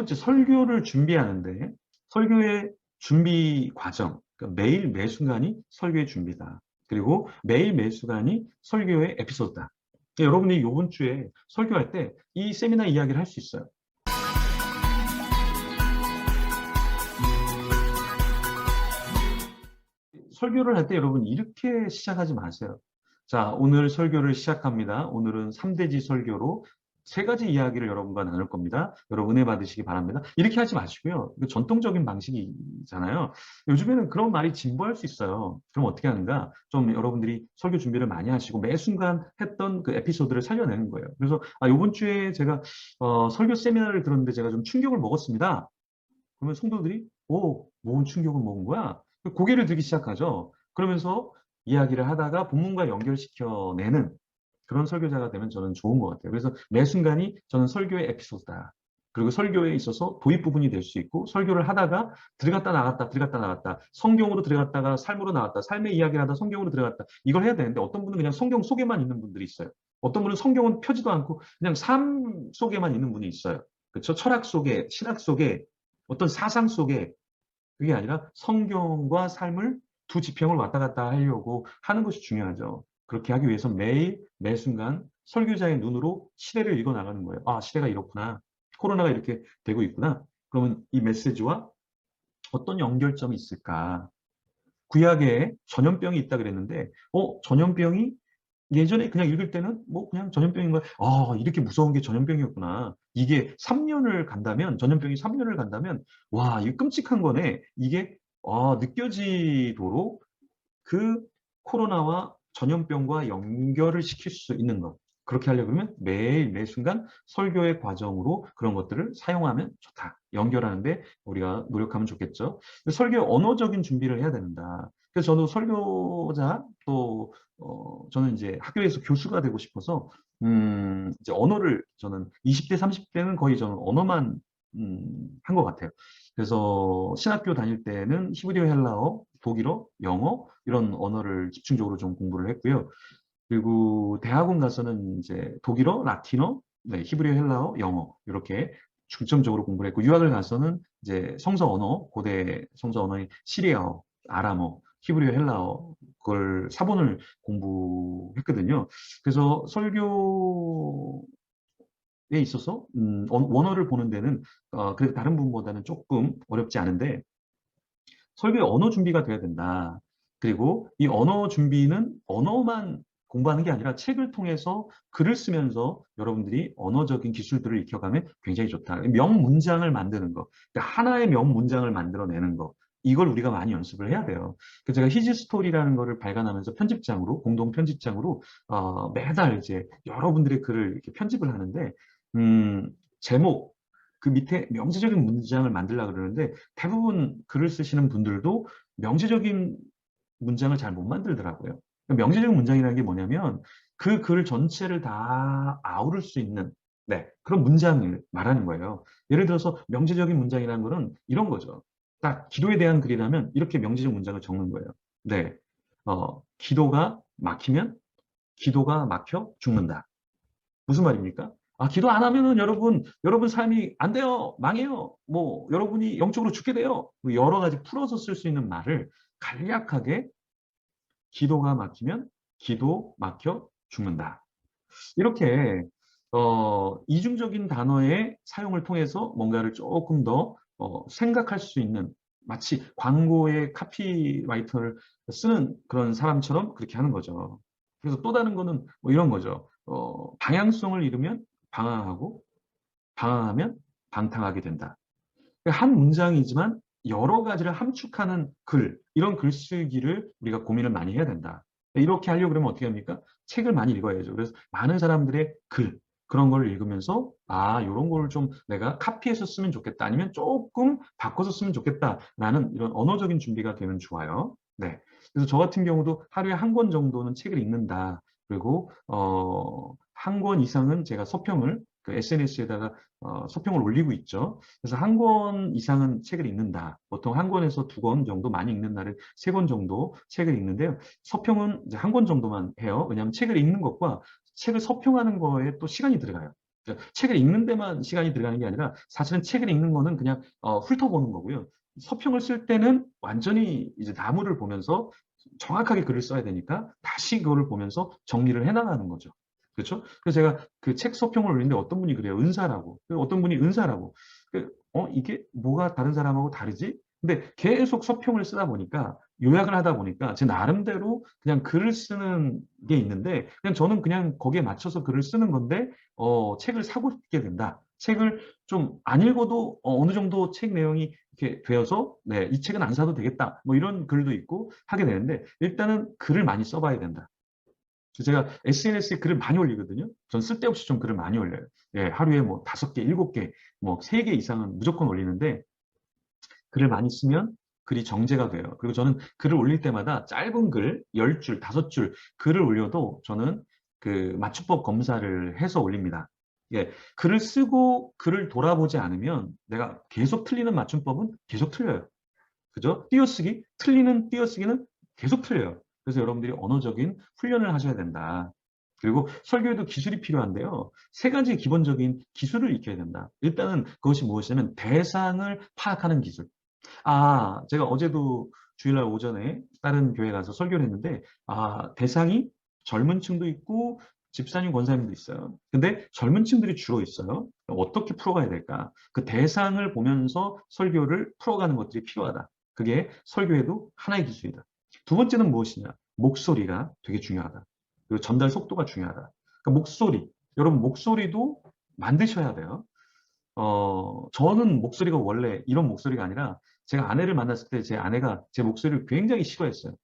번째, 설교를 준비하는데 설교의 준비 과정, 그러니까 매일 매 순간이 설교의 준비다. 그리고 매일 매 순간이 설교의 에피소드다. 여러분이 이번 주에 설교할 때 이 세미나 이야기를 할 수 있어요. 설교를 할 때 여러분 이렇게 시작하지 마세요. 자, 오늘 설교를 시작합니다. 오늘은 3대지 설교로 세 가지 이야기를 여러분과 나눌 겁니다. 여러분 은혜 받으시기 바랍니다. 이렇게 하지 마시고요. 이거 전통적인 방식이잖아요. 요즘에는 그런 말이 진보할 수 있어요. 그럼 어떻게 하는가? 좀 여러분들이 설교 준비를 많이 하시고 매 순간 했던 그 에피소드를 살려내는 거예요. 그래서 이번 주에 제가 설교 세미나를 들었는데 제가 좀 충격을 먹었습니다. 그러면 성도들이 뭔 충격을 먹은 거야? 고개를 들기 시작하죠. 그러면서 이야기를 하다가 본문과 연결시켜내는 그런 설교자가 되면 저는 좋은 것 같아요. 그래서 매 순간이 저는 설교의 에피소드다. 그리고 설교에 있어서 도입 부분이 될 수 있고, 설교를 하다가 들어갔다 나갔다, 들어갔다 나갔다, 성경으로 들어갔다가 삶으로 나왔다, 삶의 이야기를 하다 성경으로 들어갔다, 이걸 해야 되는데 어떤 분은 그냥 성경 속에만 있는 분들이 있어요. 어떤 분은 성경은 펴지도 않고 그냥 삶 속에만 있는 분이 있어요. 그렇죠? 철학 속에, 신학 속에, 어떤 사상 속에, 그게 아니라 성경과 삶을 두 지평을 왔다 갔다 하려고 하는 것이 중요하죠. 그렇게 하기 위해서 매일 매 순간 설교자의 눈으로 시대를 읽어 나가는 거예요. 아, 시대가 이렇구나. 코로나가 이렇게 되고 있구나. 그러면 이 메시지와 어떤 연결점이 있을까? 구약에 전염병이 있다 그랬는데, 전염병이 예전에 그냥 읽을 때는 뭐 그냥 전염병인 거야. 이렇게 무서운 게 전염병이었구나. 이게 3년을 간다면, 전염병이 3년을 간다면, 와, 이거 끔찍한 거네. 이게 느껴지도록 그 코로나와 전염병과 연결을 시킬 수 있는 것. 그렇게 하려고 하면 매일 매 순간 설교의 과정으로 그런 것들을 사용하면 좋다. 연결하는데 우리가 노력하면 좋겠죠. 설교 언어적인 준비를 해야 된다. 그래서 저도 설교자 또 저는 이제 학교에서 교수가 되고 싶어서 이제 언어를 저는 20대 30대는 거의 저는 언어만 한 것 같아요. 그래서 신학교 다닐 때는 히브리어, 헬라어, 독일어, 영어 이런 언어를 집중적으로 좀 공부를 했고요. 그리고 대학원 가서는 이제 독일어, 라틴어, 네, 히브리어, 헬라어, 영어 이렇게 중점적으로 공부를 했고 유학을 가서는 이제 성서 언어, 고대 성서 언어인 시리아어, 아람어, 히브리어, 헬라어 그걸 사본을 공부했거든요. 그래서 설교에 있어서 원어를 보는 데는 그래도 다른 분보다는 조금 어렵지 않은데 설교의 언어 준비가 돼야 된다. 그리고 이 언어 준비는 언어만 공부하는 게 아니라 책을 통해서 글을 쓰면서 여러분들이 언어적인 기술들을 익혀가면 굉장히 좋다. 명문장을 만드는 거. 그러니까 하나의 명문장을 만들어내는 거. 이걸 우리가 많이 연습을 해야 돼요. 그래서 제가 히지스토리라는 거를 발간하면서 편집장으로, 공동 편집장으로, 매달 이제 여러분들의 글을 이렇게 편집을 하는데, 제목, 그 밑에 명시적인 문장을 만들려고 그러는데 대부분 글을 쓰시는 분들도 명시적인 문장을 잘 못 만들더라고요. 명시적인 문장이라는 게 뭐냐면 그 글 전체를 다 아우를 수 있는 그런 문장을 말하는 거예요. 예를 들어서 명시적인 문장이라는 거는 이런 거죠. 딱 기도에 대한 글이라면 이렇게 명시적 문장을 적는 거예요. 기도가 막히면 기도가 막혀 죽는다. 무슨 말입니까? 기도 안 하면은 여러분 삶이 안 돼요. 망해요. 뭐, 여러분이 영적으로 죽게 돼요. 뭐 여러 가지 풀어서 쓸 수 있는 말을 간략하게 기도가 막히면 기도 막혀 죽는다. 이렇게, 이중적인 단어의 사용을 통해서 뭔가를 조금 더, 생각할 수 있는 마치 광고의 카피라이터를 쓰는 그런 사람처럼 그렇게 하는 거죠. 그래서 또 다른 거는 뭐 이런 거죠. 방향성을 잃으면 방황하고 방황하면 방탕하게 된다. 한 문장이지만 여러 가지를 함축하는 글, 이런 글쓰기를 우리가 고민을 많이 해야 된다. 이렇게 하려고 그러면 어떻게 합니까? 책을 많이 읽어야죠. 그래서 많은 사람들의 글, 그런 걸 읽으면서, 이런 걸 좀 내가 카피해서 쓰면 좋겠다. 아니면 조금 바꿔서 쓰면 좋겠다라는 이런 언어적인 준비가 되면 좋아요. 네. 그래서 저 같은 경우도 하루에 한 권 정도는 책을 읽는다. 그리고, 한 권 이상은 제가 서평을 그 SNS에다가 서평을 올리고 있죠. 그래서 한 권 이상은 책을 읽는다. 보통 한 권에서 두 권 정도, 많이 읽는 날은 세 권 정도 책을 읽는데요. 서평은 이제 한 권 정도만 해요. 왜냐하면 책을 읽는 것과 책을 서평하는 거에 또 시간이 들어가요. 그러니까 책을 읽는 데만 시간이 들어가는 게 아니라 사실은 책을 읽는 거는 그냥 훑어보는 거고요. 서평을 쓸 때는 완전히 이제 나무를 보면서 정확하게 글을 써야 되니까 다시 그거를 보면서 정리를 해나가는 거죠. 그렇죠? 그래서 제가 그 책 서평을 올리는데 어떤 분이 그래요. 은사라고. 어떤 분이 은사라고. 이게 뭐가 다른 사람하고 다르지? 근데 계속 서평을 쓰다 보니까 요약을 하다 보니까 제 나름대로 그냥 글을 쓰는 게 있는데 그냥 저는 그냥 거기에 맞춰서 글을 쓰는 건데 책을 사고 싶게 된다. 책을 좀 안 읽어도 어느 정도 책 내용이 이렇게 되어서 네, 이 책은 안 사도 되겠다. 뭐 이런 글도 있고 하게 되는데 일단은 글을 많이 써봐야 된다. 그래서 제가 SNS에 글을 많이 올리거든요. 전 쓸데없이 좀 글을 많이 올려요. 예, 하루에 뭐 5개, 7개, 뭐 3개 이상은 무조건 올리는데 글을 많이 쓰면 글이 정제가 돼요. 그리고 저는 글을 올릴 때마다 짧은 글, 10줄, 5줄 글을 올려도 저는 그 맞춤법 검사를 해서 올립니다. 예, 글을 쓰고 글을 돌아보지 않으면 내가 계속 틀리는 맞춤법은 계속 틀려요. 그죠? 띄어쓰기, 틀리는 띄어쓰기는 계속 틀려요. 그래서 여러분들이 언어적인 훈련을 하셔야 된다. 그리고 설교에도 기술이 필요한데요. 세 가지 기본적인 기술을 익혀야 된다. 일단은 그것이 무엇이냐면 대상을 파악하는 기술. 제가 어제도 주일날 오전에 다른 교회 가서 설교를 했는데, 대상이 젊은 층도 있고, 집사님, 권사님도 있어요. 근데 젊은 층들이 주로 있어요. 어떻게 풀어가야 될까? 그 대상을 보면서 설교를 풀어가는 것들이 필요하다. 그게 설교에도 하나의 기술이다. 두 번째는 무엇이냐? 목소리가 되게 중요하다. 그리고 전달 속도가 중요하다. 그러니까 목소리. 여러분, 목소리도 만드셔야 돼요. 저는 목소리가 원래 이런 목소리가 아니라 제가 아내를 만났을 때 제 아내가 제 목소리를 굉장히 싫어했어요.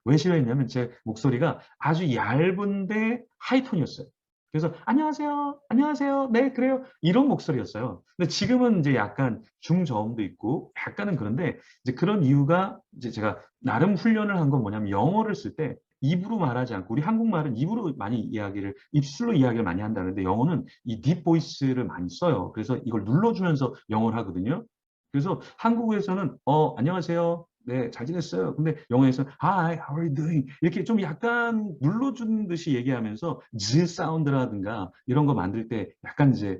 왜 싫어했냐면 제 목소리가 아주 얇은데 하이톤이었어요. 그래서 안녕하세요, 안녕하세요, 네 그래요 이런 목소리였어요. 근데 지금은 이제 약간 중저음도 있고 약간은 그런데 이제 그런 이유가 이제 제가 나름 훈련을 한 건 뭐냐면 영어를 쓸 때 입으로 말하지 않고 우리 한국말은 입으로 많이 이야기를 입술로 이야기를 많이 한다는데 영어는 이 딥 보이스를 많이 써요. 그래서 이걸 눌러주면서 영어를 하거든요. 그래서 한국에서는 안녕하세요. 네, 잘 지냈어요. 근데 영어에서 Hi, how are you doing? 이렇게 좀 약간 눌러주는 듯이 얘기하면서 Z 사운드라든가 이런 거 만들 때 약간 이제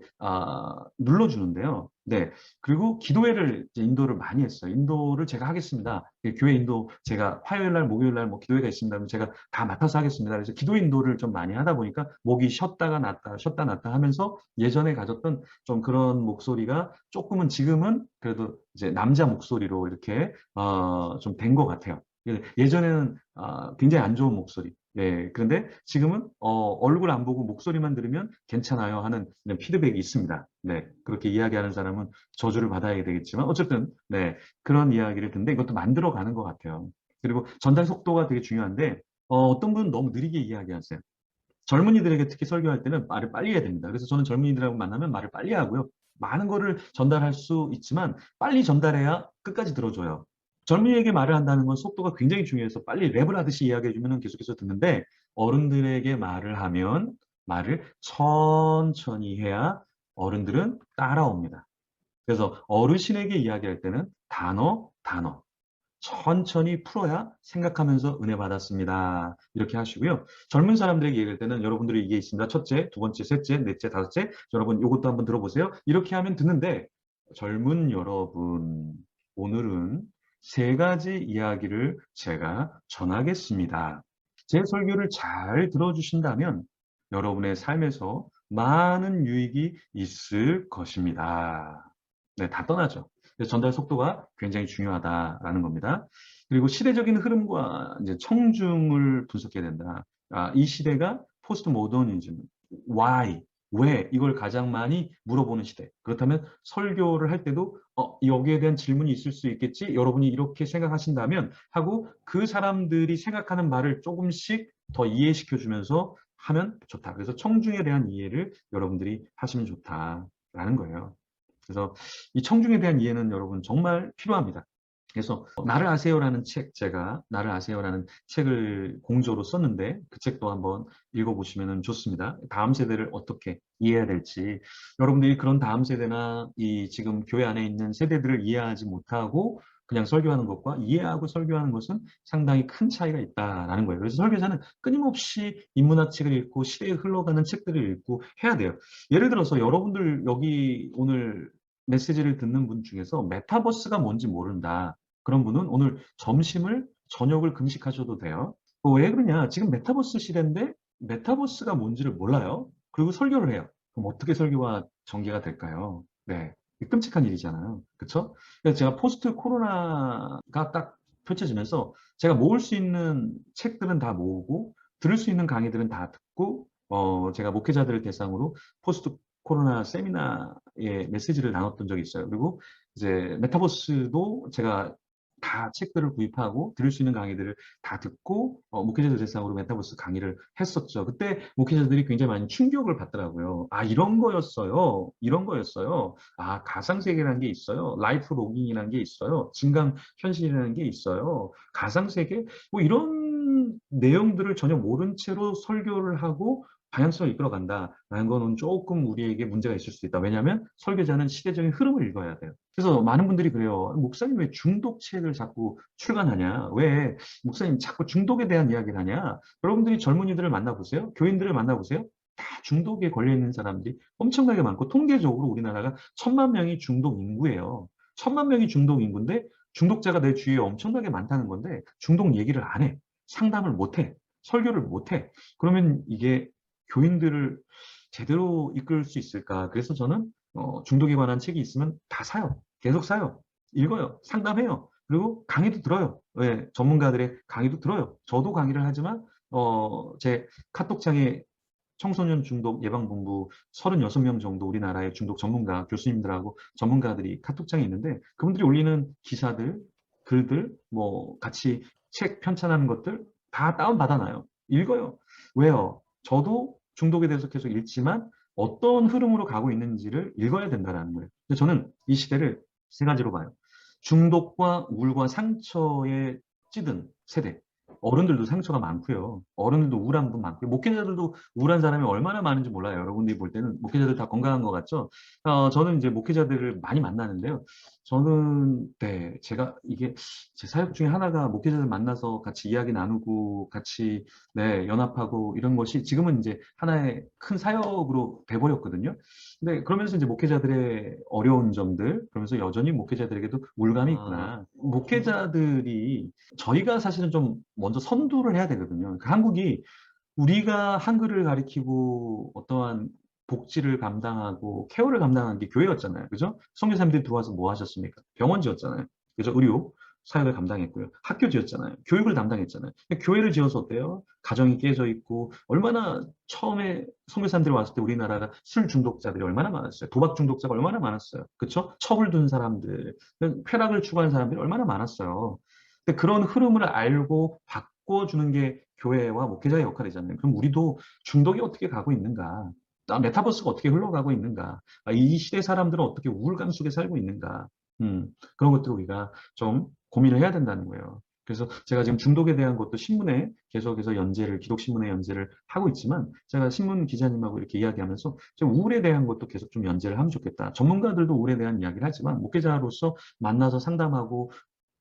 눌러주는데요. 네. 그리고 기도회를 이제 인도를 많이 했어요. 인도를 제가 하겠습니다. 교회 인도 제가 화요일 날, 목요일 날 뭐 기도회가 있습니다. 그러면 제가 다 맡아서 하겠습니다. 그래서 기도 인도를 좀 많이 하다 보니까 목이 쉬었다가 났다, 쉬었다 났다 하면서 예전에 가졌던 좀 그런 목소리가 조금은 지금은 그래도 이제 남자 목소리로 이렇게 좀 된 것 같아요. 예전에는 굉장히 안 좋은 목소리. 네, 그런데 지금은 얼굴 안 보고 목소리만 들으면 괜찮아요 하는 그냥 피드백이 있습니다. 네, 그렇게 이야기하는 사람은 저주를 받아야 되겠지만 어쨌든 네, 그런 이야기를 듣는데 이것도 만들어 가는 것 같아요. 그리고 전달 속도가 되게 중요한데 어떤 분은 너무 느리게 이야기하세요. 젊은이들에게 특히 설교할 때는 말을 빨리 해야 됩니다. 그래서 저는 젊은이들하고 만나면 말을 빨리 하고요. 많은 거를 전달할 수 있지만 빨리 전달해야 끝까지 들어줘요. 젊은이에게 말을 한다는 건 속도가 굉장히 중요해서 빨리 랩을 하듯이 이야기해주면 계속해서 듣는데 어른들에게 말을 하면 말을 천천히 해야 어른들은 따라옵니다. 그래서 어르신에게 이야기할 때는 단어, 단어. 천천히 풀어야 생각하면서 은혜 받았습니다. 이렇게 하시고요. 젊은 사람들에게 얘기할 때는 여러분들이 이게 있습니다. 첫째, 두 번째, 셋째, 넷째, 다섯째. 여러분 이것도 한번 들어보세요. 이렇게 하면 듣는데 젊은 여러분, 오늘은 세 가지 이야기를 제가 전하겠습니다. 제 설교를 잘 들어주신다면 여러분의 삶에서 많은 유익이 있을 것입니다. 네, 다 떠나죠. 그래서 전달 속도가 굉장히 중요하다라는 겁니다. 그리고 시대적인 흐름과 이제 청중을 분석해야 된다. 이 시대가 포스트 모더니즘, why, 왜 이걸 가장 많이 물어보는 시대. 그렇다면 설교를 할 때도 여기에 대한 질문이 있을 수 있겠지. 여러분이 이렇게 생각하신다면 하고 그 사람들이 생각하는 말을 조금씩 더 이해시켜 주면서 하면 좋다. 그래서 청중에 대한 이해를 여러분들이 하시면 좋다라는 거예요. 그래서 이 청중에 대한 이해는 여러분 정말 필요합니다. 그래서 나를 아세요라는 책, 제가 나를 아세요라는 책을 공조로 썼는데 그 책도 한번 읽어보시면 좋습니다. 다음 세대를 어떻게 이해해야 될지 여러분들이 그런 다음 세대나 이 지금 교회 안에 있는 세대들을 이해하지 못하고 그냥 설교하는 것과 이해하고 설교하는 것은 상당히 큰 차이가 있다라는 거예요. 그래서 설교자는 끊임없이 인문학 책을 읽고 시대에 흘러가는 책들을 읽고 해야 돼요. 예를 들어서 여러분들 여기 오늘 메시지를 듣는 분 중에서 메타버스가 뭔지 모른다. 그런 분은 오늘 점심을 저녁을 금식하셔도 돼요. 왜 그러냐? 지금 메타버스 시대인데 메타버스가 뭔지를 몰라요. 그리고 설교를 해요. 그럼 어떻게 설교와 전개가 될까요? 네. 끔찍한 일이잖아요. 그쵸? 그래서 제가 포스트 코로나가 딱 펼쳐지면서 제가 모을 수 있는 책들은 다 모으고 들을 수 있는 강의들은 다 듣고 제가 목회자들을 대상으로 포스트 코로나 세미나의 메시지를 나눴던 적이 있어요. 그리고 이제 메타버스도 제가 다 책들을 구입하고 들을 수 있는 강의들을 다 듣고 목회자들 대상으로 메타버스 강의를 했었죠. 그때 목회자들이 굉장히 많이 충격을 받더라고요. 아, 이런 거였어요. 이런 거였어요. 아, 가상세계라는 게 있어요. 라이프 로깅이라는 게 있어요. 증강 현실이라는 게 있어요. 가상세계? 뭐 이런 내용들을 전혀 모른 채로 설교를 하고 방향성을 이끌어간다라는 거는 조금 우리에게 문제가 있을 수 있다. 왜냐하면 설교자는 시대적인 흐름을 읽어야 돼요. 그래서 많은 분들이 그래요. 목사님 왜 중독책을 자꾸 출간하냐? 왜 목사님 자꾸 중독에 대한 이야기를 하냐? 여러분들이 젊은이들을 만나보세요. 교인들을 만나보세요. 다 중독에 걸려 있는 사람들이 엄청나게 많고 통계적으로 우리나라가 1,000만 명이 중독 인구예요. 1,000만 명이 중독 인구인데 중독자가 내 주위에 엄청나게 많다는 건데 중독 얘기를 안 해. 상담을 못 해. 설교를 못 해. 그러면 이게 교인들을 제대로 이끌 수 있을까? 그래서 저는 중독에 관한 책이 있으면 다 사요. 계속 사요. 읽어요. 상담해요. 그리고 강의도 들어요. 왜? 전문가들의 강의도 들어요. 저도 강의를 하지만 제 카톡창에 청소년 중독 예방본부 36명 정도 우리나라의 중독 전문가 교수님들하고 전문가들이 카톡창에 있는데 그분들이 올리는 기사들, 글들, 뭐 같이 책 편찬하는 것들 다 다운받아놔요. 읽어요. 왜요? 저도 중독에 대해서 계속 읽지만 어떤 흐름으로 가고 있는지를 읽어야 된다는 거예요. 그래서 저는 이 시대를 세 가지로 봐요. 중독과 우울과 상처에 찌든 세대. 어른들도 상처가 많고요. 어른들도 우울한 분 많고요. 목회자들도 우울한 사람이 얼마나 많은지 몰라요. 여러분들이 볼 때는 목회자들 다 건강한 것 같죠? 저는 이제 목회자들을 많이 만나는데요. 저는, 네, 제가 이게 제 사역 중에 하나가 목회자들 만나서 같이 이야기 나누고 같이, 네, 연합하고 이런 것이 지금은 이제 하나의 큰 사역으로 돼버렸거든요. 근데 그러면서 이제 목회자들의 어려운 점들, 그러면서 여전히 목회자들에게도 우울감이 있구나. 목회자들이 저희가 사실은 좀 먼저 선두를 해야 되거든요. 그러니까 한국이 우리가 한글을 가리키고 어떠한 복지를 감당하고 케어를 감당한 게 교회였잖아요. 그죠? 선교사님들이 들어와서 뭐 하셨습니까? 병원 지었잖아요. 그죠? 의료 사역을 감당했고요. 학교 지었잖아요. 교육을 담당했잖아요. 근데 교회를 지어서 어때요? 가정이 깨져 있고 얼마나 처음에 선교사님들이 왔을 때 우리나라가 술 중독자들이 얼마나 많았어요. 도박 중독자가 얼마나 많았어요. 그쵸? 첩을 둔 사람들, 쾌락을 추구하는 사람들이 얼마나 많았어요. 근데 그런 흐름을 알고 바꿔주는 게 교회와 목회자의 역할이잖아요. 그럼 우리도 중독이 어떻게 가고 있는가? 메타버스가 어떻게 흘러가고 있는가? 이 시대 사람들은 어떻게 우울감 속에 살고 있는가? 그런 것들을 우리가 좀 고민을 해야 된다는 거예요. 그래서 제가 지금 중독에 대한 것도 신문에 계속해서 기독신문에 연재를 하고 있지만 제가 신문 기자님하고 이렇게 이야기하면서 좀 우울에 대한 것도 계속 좀 연재를 하면 좋겠다. 전문가들도 우울에 대한 이야기를 하지만 목회자로서 만나서 상담하고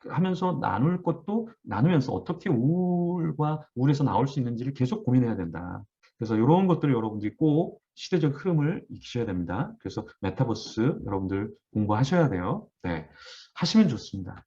하면서 나눌 것도 나누면서 어떻게 우울과 우울에서 나올 수 있는지를 계속 고민해야 된다. 그래서 이런 것들을 여러분들이 꼭 시대적 흐름을 익히셔야 됩니다. 그래서 메타버스 여러분들 공부하셔야 돼요. 네. 하시면 좋습니다.